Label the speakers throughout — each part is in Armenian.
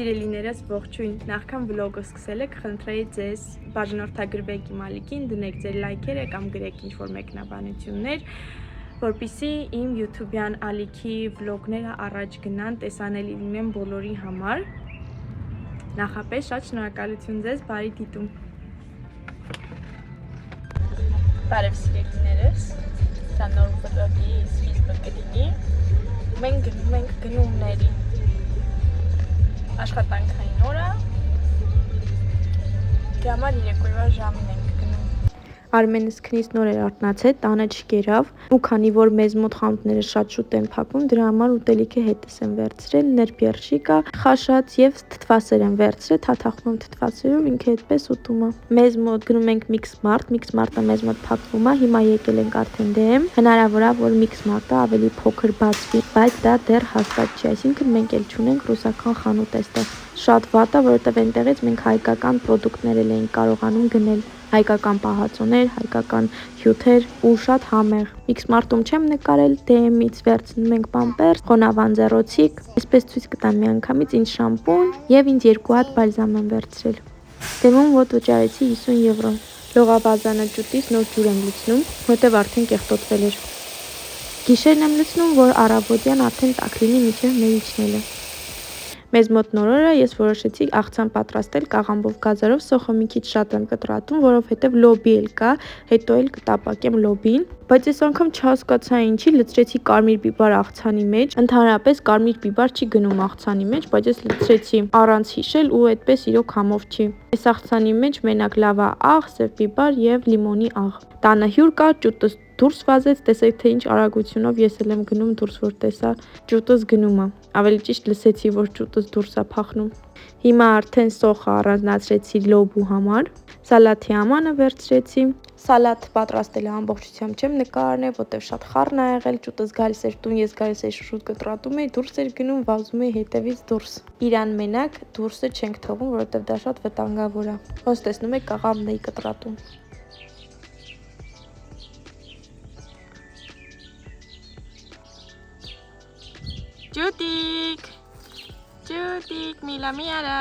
Speaker 1: Սիրելիներս ողջույն, նախքան վլոգը սկսել եք, խնդրեի ձեզ բաժանորդագրվեք իմ ալիքին, դնեք ձեր լայքերը կամ գրեք ինչ-որ մեկնաբանություններ, որպեսզի իմ YouTube-յան ալիքի վլոգները առաջ գնան, տեսանելի լինեն բոլորի համար։ Նախապես շատ շնորհակալություն ձեզ, բարի դիտում։ Բարև սիրելիներս, դա նոր վլոգի սկիզբը կլինի։ Մենք գնում ենք գնումների աշխատանքային օրը, դրա համար երեկոյվա ժամին ենք գնում։ Արմենս քնից նոր էր արթնացել, տանը չկերավ, ու քանի որ մեզ մոտ խանութները շատ շուտ են փակվում, դրա համար ուտելիքը հետս եմ վերցրել, ներբերշիկա, խաշած եւ թթվասեր եմ վերցրել, թաթախում եմ թթվասերով, ինքը այդպես ուտում է։ Մեզ մոտ գնում ենք Mixmart-ը մեզ մոտ փակվում է, հիմա եկել ենք արդեն դեմ, հնարավոր է որ Mixmart-ը ավելի փոքր բացվի, բայց դա դեռ հաստատ չի, այսինքն մենք էլ չունենք ռուսական խանութ այստեղ։ Շատ վատ է, որովհետև այնտեղից մենք հայկական պրոդուկտներ ենք կարողանում գնել, հայկական պահածոներ, հայկական հյութեր ու շատ համեղ։ Mixmart-ում չեմ նկարել, DM-ից վերցնում ենք պամպերս, խոնավան ձեռոցիկ, այսպես ցույց կտամ միանգամից ինձ շամպուն եւ ինձ 2 հատ բալզամ եմ վերցրել։ Դեմում ոտ վճարեցի 50 եվրո։ Լողավազանը ճուտից նոր ջուր եմ լցնում, որտեղ արդեն կեղտոտվել էր։ Գիշերն եմ լցնում, որ առավոտյան արդեն տաք լինի մինչև մեր իջնելը։ Մեզ մոտ նոր օրը ես որոշեցի աղցան պատրաստել կաղամբով գազարով, սոխը մի քիչ շատ եմ կտրատում, որովհետև լոբի էլ կա, հետո էլ կտապակեմ լոբին, բայց այս անգամ չհասկացա ինչի լցրեցի կարմիր բիբար աղցանի մեջ, ընդհանրապես կարմիր բիբար չի գնում աղցանի մեջ, բայց ես լցրեցի առանց հիշել ու այդպես իրոք համով չի։ Այս աղցանի մեջ մենակ լավա աղ, սև բիբար եւ լիմոնի աղ։ Տանը հյուր կա, ճուտս դուրս վազեց, տեսեք թե ինչ արագությունով ես էլ եմ գնում դուրս, որ տեսա ճուտս գնում է։ Ավելի ճիշտ լսեցի, որ ճուտս դուրս է փախնում։ Հիմա արդեն սոխը առանձնացրեցի լոբու համար, սալաթի ամանը վերցրեցի։ Սալատ պատրաստելը ամբողջությամբ չեմ նկարներ, որտեղ շատ խառն ա եղել, ճուտս գալիս էր տուն, ես գալիս էի շուտ կտրատում էի, դուրս էր գնում, վազում էի հետևից դուրս։ Իրան մենակ դուրսը չենք թողում, որովհետև դա շատ վտանգավոր է։ Ոնց տեսնում եք, կաղամն էի կտրատում։ Ջուտիկ, միլա միարա։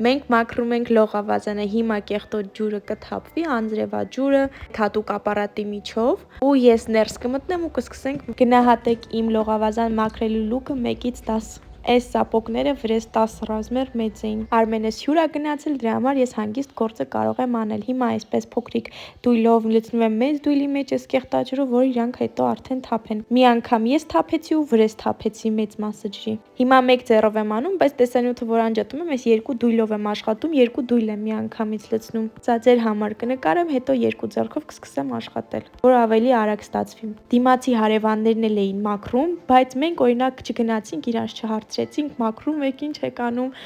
Speaker 1: Մենք մաքրում ենք լողավազանը, հիմա կեղտոտ ջուրը կթափվի, անձրևաջուրը, հատուկ ապարատի միջով, ու ես ներս կմտնեմ ու կսկսենք գնահատեք իմ լողավազան մաքրելու լուկը 1-ից 10։ Այս սապոգները վրես 10 ռազմեր մեծ էին։ Արմենս հյուր ա գնացել, դրա համար ես հանգիստ գործը կարող եմ անել։ Հիմա այսպես փոքրիկ դույլով լցնում եմ մեծ դույլի մեջ այս կեղտաջրով, որ իրանք հետո արդեն թափեն։ Մի անգամ ես թափեցի ու վրես թափեցի մեծ մասը ջրի։ Հիմա 1 ձեռով եմ անում, բայց տեսանյութը որ անջատում եմ, ես 2 դույլով եմ աշխատում, 2 դույլ եմ մի անգամից լցնում։ Սա ձեր համար կնկարեմ, հետո 2 ձեռքով կսկսեմ աշխատել, որ ավելի արագ ստացվի։ Դիմացի հարևաններն էլ էին մաքրում, բայց մենք օրինակ չգնացինք իրար չհարցրեցինք, մաքրում եք, ինչ եք անում։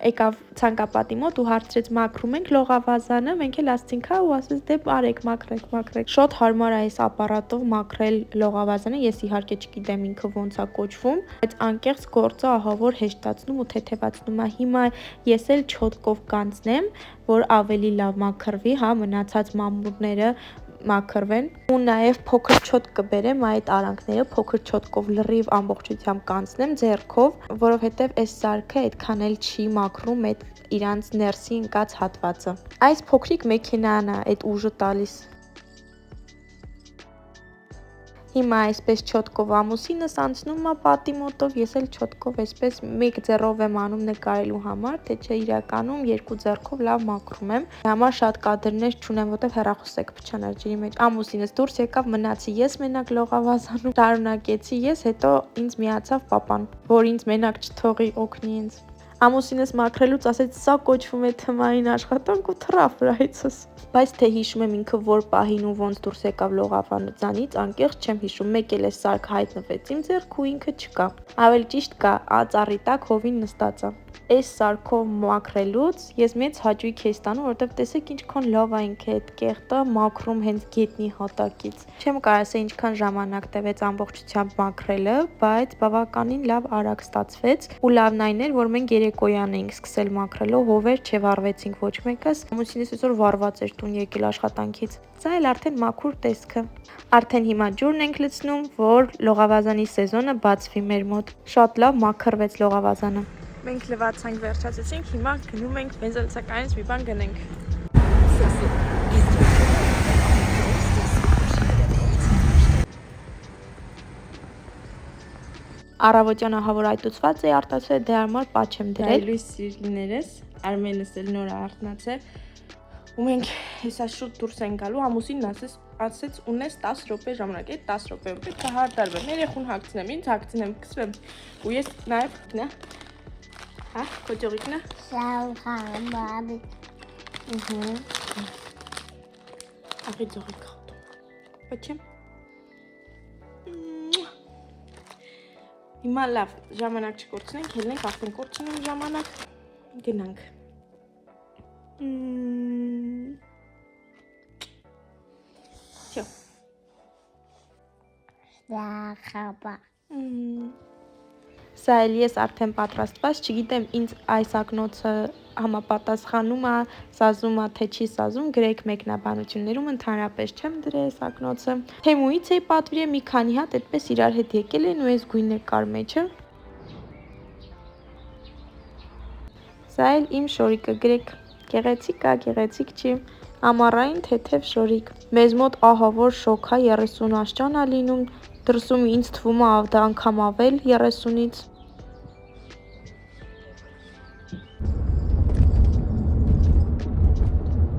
Speaker 1: Եկավ ցանկապատի մոտ ու հարցրեց մաքրում ենք լողավազանը, մենք էլ ասցինք հա ու ասեց դե արեք մաքրեք։ Շատ հարմար է այս ապարատով մաքրել լողավազանը, ես իհարկե չգիտեմ ինքը ոնց է կոչվում, բայց անկեղծ գործը ահա որ հեշտացնում ու թեթևացնում է։ Հիմա ես էլ չոտկով կանցնեմ, որ ավելի լավ մաքրվի, հա, մնացած մամուռները մաքրվեն ու նաև փոքր չոտ կբերեմ այդ արանքները փոքր չոտկով լրիվ ամբողջությամբ կանցնեմ ձեռքով, որովհետև այս սարքը այդքան էլ չի մաքրում այդ իրանց ներսի ընկած հատվածը։ Այս փոքրիկ մեքենան է այդ ուժը տալիս։ Հիմա այսպես չոտկով ամուսինս անցնում է պատի մոտով, ես էլ չոտկով այսպես 1 ձեռով եմ անում նկարելու համար, թե չէ իրականում 2 ձեռքով լավ մաքրում եմ։ Համար շատ կադրներ չունեմ, որտեղ հեռախոսը կփչանար ջրի մեջ։ Ամուսինս դուրս եկավ, մնացի ես մենակ լողավազանում, շարունակեցի ես, հետո ինձ միացավ պապան, որ ինձ մենակ չթողի, օգնի ինձ։ Ամուսինս մաքրելուց ասեց սա կոչվում է թմային աշխատանք ու թռավ վրայցս։ Բայց թե հիշում եմ ինքը որ պահին ու ոնց դուրս եկավ լողավազանից, անկեղծ չեմ հիշում, մեկ էլ է սարքը հայտնվեց իմ ձեռք ու ինքը չկա։ Ավելի ճիշտ կա, ծառի տակ հովին նստած է։ Այս սարքով մաքրելուց ես մեծ հաճույք էի ստանում, որովհետև տեսեք ինչքան լավ է ինքը այդ կեղտը մաքրում հենց գետնի հատակից։ Չեմ կարող ասել ինչքան ժամանակ տևեց ամբողջությամբ մաքրելը, բայց բավականին լավ արագ ստացվեց ու լավն այն էր, որ մենք երեկոյան էինք սկսել մաքրելով, հովեր չվարվեցինք ոչ մեկս։ Ամուսինս այսօր վարված էր տուն եկել աշխատանքից։ Սա էլ արդեն մաքուր տեսքը։ Արդեն հիմա ջուրն ենք լցնում, որ լողավազանի սեզոնը բացվի մեր մոտ։ Շատ լավ մաքրվեց լողավազանը։ Մենք լվացանք վերջացեցինք, հիմա գնում ենք բենզինացականից մի բան գնենք։ Առավոտյան ահավոր այտուցված է արտացել, դե համար պաչ եմ դրել։ Լույս սիրելիներս, Արմենս էլ նոր արթնացել։ Ու մենք հեսա շուտ դուրս ենք գալու, ամուսինն ասեց ունես 10 րոպե ժամանակ, այդ 10 րոպեում պետք է հարդարվեմ, երեխուն հագցնեմ, ինձ հագցնեմ, կսվեմ։ Ու ես նաև նա հա, քո ճողիկն է։ Շալխան բաբի։ Ահա ճողիկ խոտում։ Պաչեմ։ Հիմա լավ, ժամանակ չկորցնենք, ելնենք, արդեն կորցնում ժամանակ, գնանք։ Всё. Խաբա։ Սա էլ ես արդեն պատրաստված, չգիտեմ ինձ այս ակնոցը համապատասխանում է, սազում է, թե չի սազում, գրեք մեկնաբանություններում, ընդհանրապես չեմ դրել այս ակնոցը։ Թեմուից էի պատվիրել մի քանի հատ այդպես իրար հետ եկել են ու այս գույնը կար մեջը։ Սա էլ իմ շորիկը, գրեք գեղեցիկ է, գեղեցիկ չի, ամառային թեթև շորիկ։ Մեզ մոտ ահավոր շոկ է, 30 աշճան է լինում, դրսում ինձ թվում է անգամ ավել 30-ից։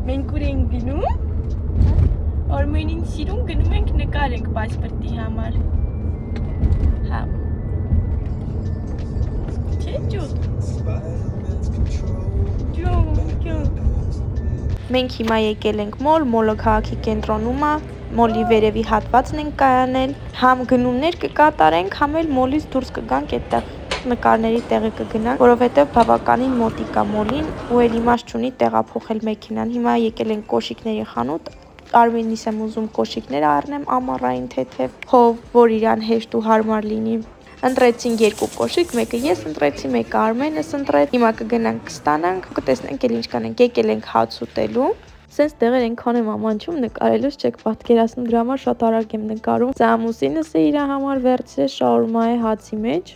Speaker 1: Մենք ուր ենք գնում։ Արմենին սիրուն գնում ենք նկարենք պասպորտի համար։ Հա։ Չէ՞ ջուտ։ Մենք հիմա եկել ենք մոլ, մոլը քաղաքի կենտրոնում է, մոլի վերևի հատվածն ենք կայանել, համ գնումներ կկատարենք, համ էլ մոլից դուրս կգանք այդտեղ նկարների տեղը կգնանք, որովհետև բավականին մոտիկ է մոլին ու էլ իմաստ չունի տեղափոխել մեքենան։ Հիմա եկել ենք կոշիկների խանութ, Արմենիս եմ ուզում կոշիկներ առնեմ ամառային թեթև, հով, որ իրան հեշտ ու հարմար լինի։ Ընտրեցինք երկու կոշիկ, մեկը ես ընտրեցի, մեկը Արմենս ընտրեց։ Հիմա կգնանք կստանանք, կտեսնենք էլ ինչ կանենք։ Եկել ենք հաց ուտելու։ Սենց տեղեր այնքան եմ ամանչում նկարելուց չեք պատկերացնում, դրա համար շատ արագ եմ նկարում։ Սա ամուսինս է իր համար վերցրել շաուրմա է հացի մեջ։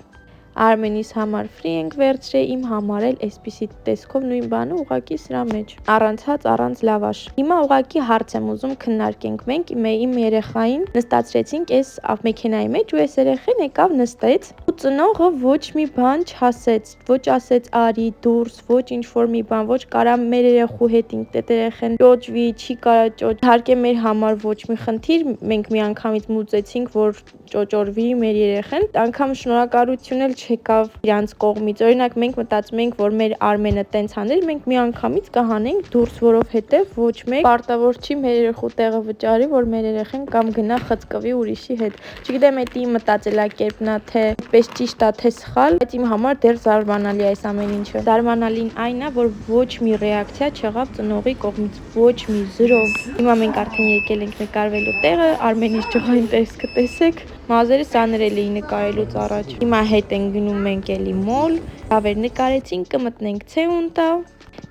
Speaker 1: Արմենիս համար ֆրի ենք վերցրել, իմ համար էլ այսպիսի տեսքով նույն բանը ուղակի սրա մեջ։ Առանց հաց, առանց լավաշ։ Հիմա ուղակի հարց եմ ուզում քննարկենք մենք իմ երեխային նստացրեցինք այս մեքենայի մեջ ու այս երեխան եկավ նստեց ու ծնողը ոչ մի բան չասեց, ոչ ասեց արի դուրս, ոչ ինչ որ մի բան, ոչ կարա մեր երեխու հետ ինքն երեխան ճոճվի, չի կարա ճոճ։ Իհարկե մեր համար ոչ մի խնդիր, մենք միանգամից մուծեցինք, որ ճոճորվի մեր երեխան, անգամ շնորհակալություն էլ չեկավ իրանց կողմից։ Օրինակ մենք մտածում ենք, որ մեր Արմենը տենց անել, մենք միանգամից կհանենք դուրս, որովհետև ոչ մեկ պարտավոր չի մեր երեխու տեղը վճարի, որ մեր երեխան կամ գնա խցկվի ուրիշի հետ։ Չգիտեմ դա իմ մտածելակերպն է, թե պես ճիշտ է, թե սխալ, բայց իմ համար դեռ զարմանալի է այս ամեն ինչը։ Զարմանալին այն է, որ ոչ մի ռեակցիա չեղավ ծնողի կողմից, ոչ մի զրո։ Հիմա մենք արդեն եկել ենք նկարվելու տեղը, Արմենից ճողային տեսքը տեսեք։ Մազերը սաներել էի նկարելուց առաջ։ Հիմա հետ են գնում մենք էլի մոլ, հավեր նկարեցինք, կմտնենք ցեունտա,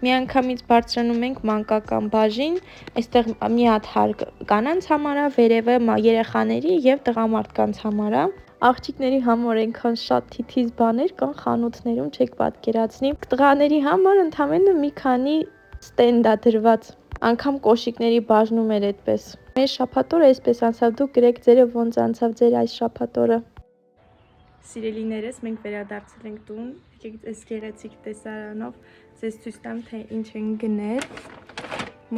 Speaker 1: միանգամից բարձրանում ենք մանկական բաժին, այստեղ մի հատ հարկ կանանց համար է, վերևը երեխաների եւ տղամարդկանց համար է։ Աղջիկների համար այնքան շատ թիթիզ բաներ կան խանութներում, չեք պատկերացնի։ Տղաների համար ընդամենը մի քանի ստենդ է դրված։ Անգամ կոշիկների բաժնում էր այդպես։ Մեր շաբաթօրը այսպես անցավ, դուք գրեք ձերը ոնց անցավ ձեր այս շաբաթօրը։ Սիրելիներս, մենք վերադարձել ենք տուն, եկեք այս գեղեցիկ տեսարանով ձեզ ցույց տամ, թե ինչ են գնել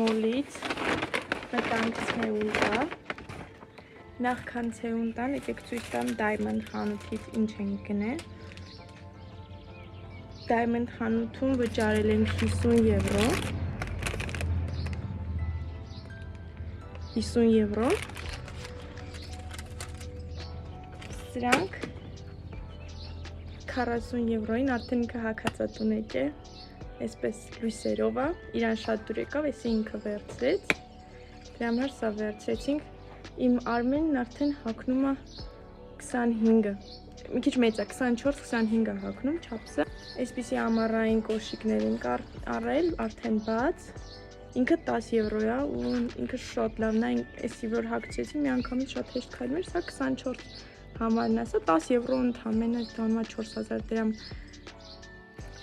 Speaker 1: մոլից։ Մտանք ցեունտա։ Նախքան ցեունտան եկեք ցույց տամ Diamond խանութից ինչ են գնել։ Diamond խանութում վճարել ենք 50 եվրո։ 50 եվրո։ Սրանք 40 եվրոին արդեն կհակածատուն եկե, այսպես լույսերով է, իրան շատ դուր եկավ, էսի ինքը վերցրեց, դրա համար սա վերցրեցինք, իմ Արմենն արդեն հագնում է 25-ը, մի քիչ մեծ է, 24-25 է հագնում չափսը։ Այսպիսի ամառային կոշիկներ ենք առել, արդեն բաց։ Ինքը 10 եվրո է ու ինքը շատ լավն է, այսի որ հագցեցի մի անգամից շատ հեշտ քայլում էր, սա 24 համարն է, սա 10 եվրո ընդամենը տոնվա 4000 դրամ։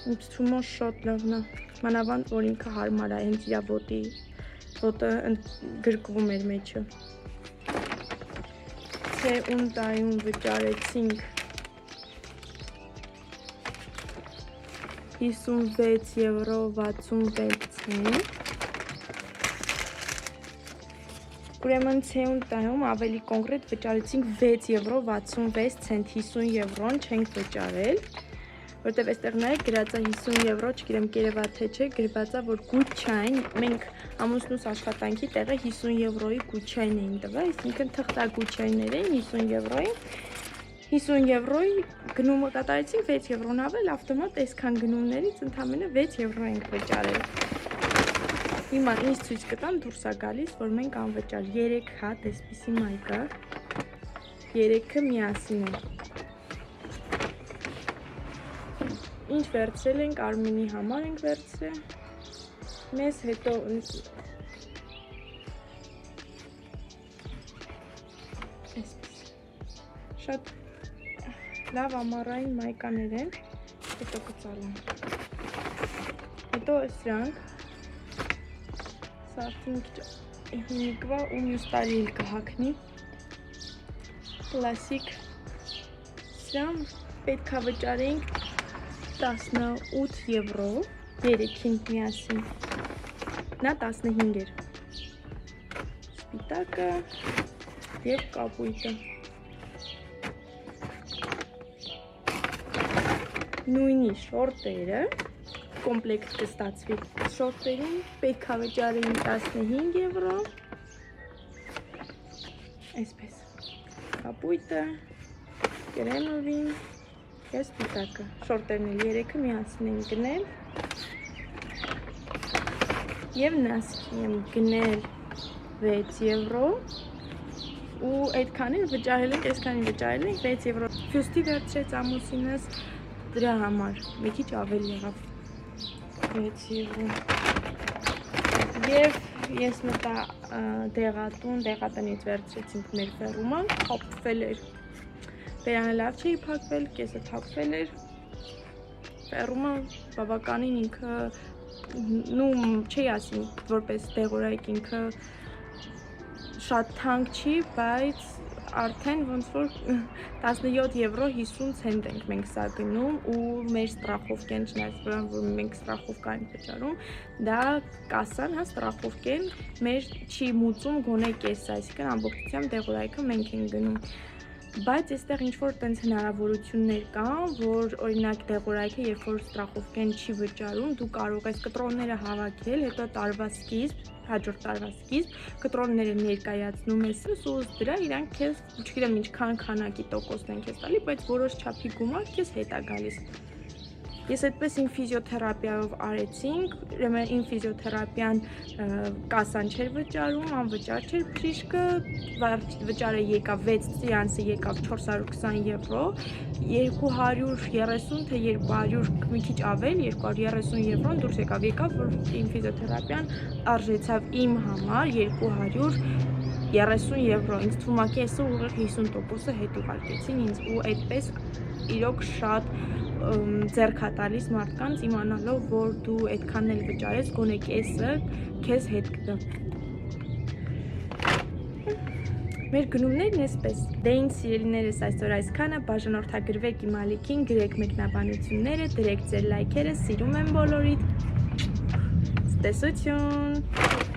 Speaker 1: Ինձ թվում է շատ լավն է, մանավանդ որ ինքը հարմար է, հենց իր ոտը գրկվում էր մեջը։ Սեունդայում վճարեցինք 56 եվրո 66 ցենտ։ Ուրեմն Սեունդայում ավելի կոնկրետ վճարեցինք 6 եվրո 66 ցենտ, 50 եվրոն չենք վճարել, որտեվ այստեղ նայեք գրած է 50 եվրո, չգիտեմ կերևա թե չէ, գրված է որ գուչայն, մենք ամուսնուս աշխատանքի տեղը 50 եվրոյի գուչայն էին տվել, այսինքն թղթագուչայներ էին 50 եվրոյի։ 50 եվրոյի գնումը կատարեցինք 6 եվրոն ավել ավտոմատ այսքան գնումներից ընդամենը 6 եվրո ենք վճարել։ Հիմա ինձ ցույց կտան դուրս է գալիս, որ մենք անվճար 3 հատ այսպիսի մայկա 3-ը միասին է։ Ինչ վերցրել ենք, Արմենի համար ենք վերցրել։ Մեզ հետո շատ լավ ամառային մայկաներ են, հետո կծալեմ։ Հետո սրանք, սա արդեն հիմիկվա ու մյուս տարի էլ կհագնի, կլասիկ, սրան պետք է վճարենք 18 եվրո, 3-ին միասին, նա 15 էր, սպիտակը և կապույտը։ Նույնի շորտերը կոմպլեկտ կստացվի, շորտերին պետք է վճարեին 15 եվրո, այսպես, կապույտը, կրեմովին և սպիտակը, շորտերն էլ 3-ը միասին են գնել և նասկի եմ գնել 6 եվրո ու այդքան էլ վճարել ենք, այսքանին վճարել ենք 6 եվրո, ֆյուստի վերցրեց ամուսինս դրա համար, մի քիչ ավել եղավ 6 եվրո և ես մտա դեղատուն, դեղատնից վերցրեցինք մեր ֆերումը, թափվել էր, բերանը լավ չէի փակվել, կեսը թափվել էր, ֆերումը բավականին ինքը, չի ասի, որպես դեղորայք ինքը շատ թանկ չի, բայց արդեն ոնց որ 17 եվրո 50 ցենտ ենք մենք սա գնում ու մեր ստրախովկեն չնայած վրան, որ մենք ստրախովկա ենք վճարում, դա կասան, հա, ստրախովկեն մեր չի մուծում գոնե կեսը, այսինքն ամբողջությամբ դեղորայքը մենք ենք գնում։ Բայց այստեղ ինչ-որ տենց հնարավորություններ կան, որ օրինակ դեղորայքը, երբ որ ստրախովկեն չի վճարում, դու կարող ես կտրոնները հավաքել, հետո տարվա սկիզբ, հաջորդ տարվա սկիզբ, կտրոնները ներկայացնում ես ու դրա իրանք քեզ, չգիտեմ ինչքան քանակի տոկոսն են քեզ տալի, բայց որոշ չափի գումար քեզ հետ է գալիս։ Ես այդպես իմ ֆիզիոթերապիայով արեցինք, իմ ֆիզիոթերապիան կասան չէր վճարում, անվճար չէր բժիշկը, վճարը եկավ 6 սեանսը եկավ 420 եվրո, 230 թե 200 մի քիչ ավել, 230 եվրոն դուրս եկավ, որ իմ ֆիզիոթերապիան արժեցավ իմ համար 230 եվրո, ինձ թվում է կեսը ուղիղ 50%-ը հետ ուղարկեցին ինձ ու այդպես իրոք շատ ձեռք է տալիս մարդկանց իմանալով, որ դու այդքան էլ վճարես, գոնե կեսը քեզ հետ կտա։ Մեր գնումներն էսպես։ Դե ինձ սիրելիներս այսօր այսքանը, բաժանորդագրվեք իմ ալիքին, գրեք մեկնաբանությունները, դրեք ձեր լայքերը, սիրում եմ բոլորիդ։ Տեսություն։